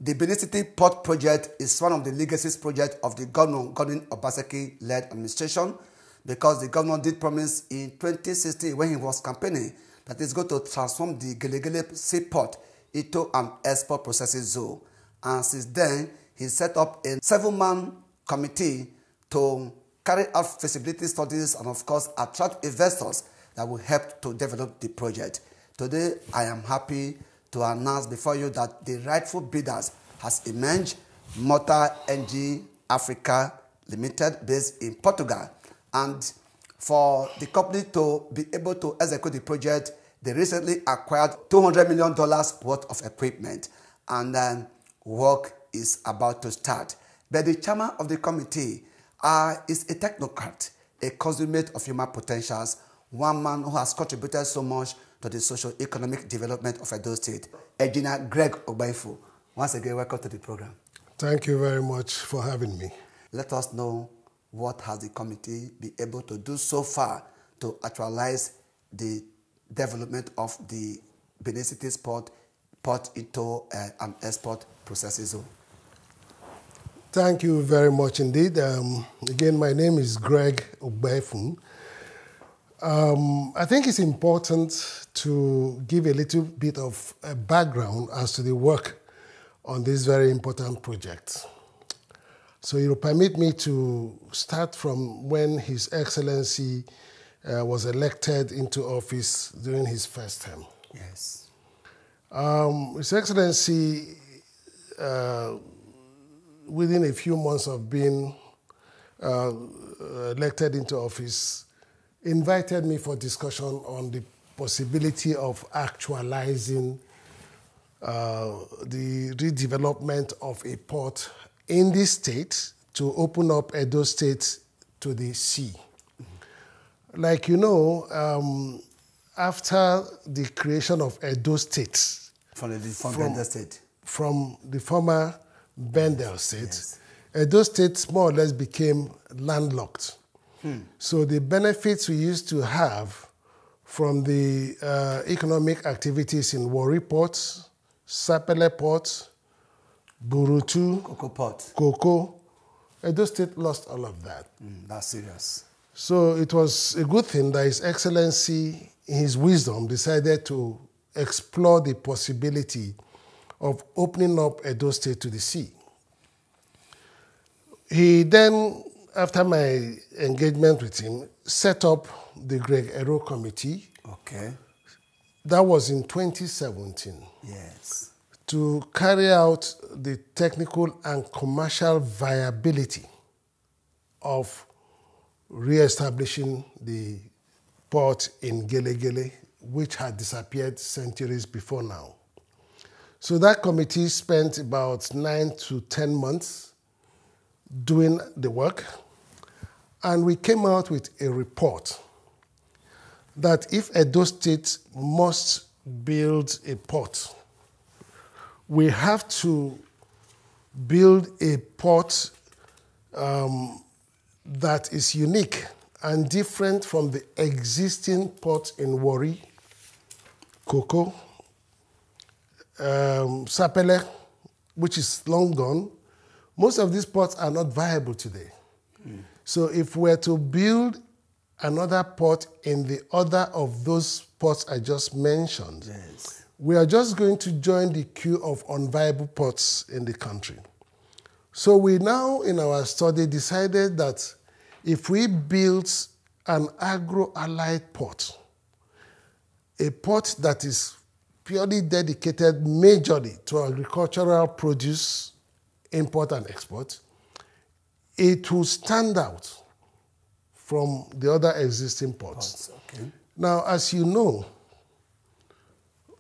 The Benin City Port Project is one of the legacy projects of the Governor Godwin Obaseki-led administration, because the governor did promise in 2016 when he was campaigning that he's going to transform the Gelegele seaport into an export processing zone. And since then, he set up a 7-man committee to carry out feasibility studies and, of course, attract investors that will help to develop the project. Today, I am happy to announce before you that the rightful bidders has emerged, Mota NG Africa Limited, based in Portugal. And for the company to be able to execute the project, they recently acquired $200 million worth of equipment, and then work is about to start. But the chairman of the committee is a technocrat, a consummate of human potentials, one man who has contributed so much to the socio-economic development of Edo State. Engineer Greg Ogbaifo, once again, welcome to the program. Thank you very much for having me. Let us know, what has the committee been able to do so far to actualize the development of the Benin City port into an export processing zone? Thank you very much indeed. Again, my name is Greg Ogbaifo. I think it's important to give a little bit of a background as to the work on this very important project. So you'll permit me to start from when His Excellency was elected into office during his first term. Yes. His Excellency, within a few months of being elected into office, invited me for discussion on the possibility of actualizing the redevelopment of a port in this state to open up Edo State to the sea. Mm-hmm. Like you know, after the creation of Edo State, from the former Bendel State, yes, Edo State more or less became landlocked. So the benefits we used to have from the economic activities in Warri Port, Sapele Port, Burutu, Cocoa, Edo State lost all of that. That's serious. So it was a good thing that His Excellency, in his wisdom, decided to explore the possibility of opening up Edo State to the sea. He then, after my engagement with him, set up the Greg Ero Committee. Okay. That was in 2017. Yes. To carry out the technical and commercial viability of re-establishing the port in Gelegele, which had disappeared centuries before now. So that committee spent about 9 to 10 months doing the work, and we came out with a report that if Edo State must build a port, we have to build a port that is unique and different from the existing ports in Warri, Cocoa, Sapele, which is long gone. Most of these ports are not viable today. So if we're to build another port in the other of those ports I just mentioned, yes, we are just going to join the queue of unviable ports in the country. So we now, in our study, decided that if we build an agro-allied port, a port that is purely dedicated majorly to agricultural produce, import and export, it will stand out from the other existing ports. Okay. Now, as you know,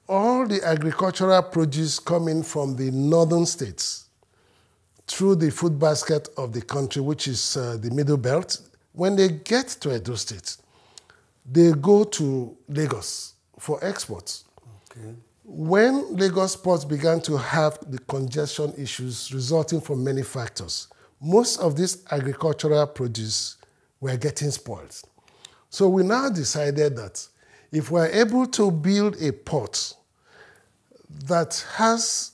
all the agricultural produce coming from the northern states through the food basket of the country, which is the Middle Belt, when they get to Edo State, they go to Lagos for exports. Okay. When Lagos ports began to have the congestion issues resulting from many factors, most of this agricultural produce were getting spoiled. So we now decided that if we're able to build a port that has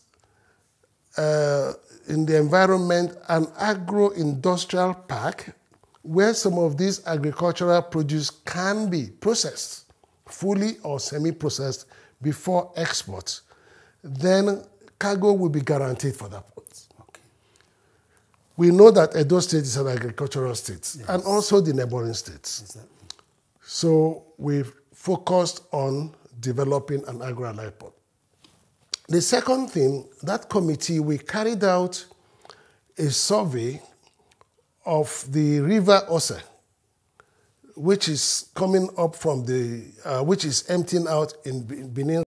in the environment an agro-industrial park where some of these agricultural produce can be processed, fully or semi-processed, before export, then cargo will be guaranteed for that port. Okay. We know that Edo State is an agricultural state, Yes. and also the neighboring states. Exactly. So we've focused on developing an agro-allied port. The second thing, that committee, we carried out a survey of the river Ose, which is coming up from which is emptying out in Benin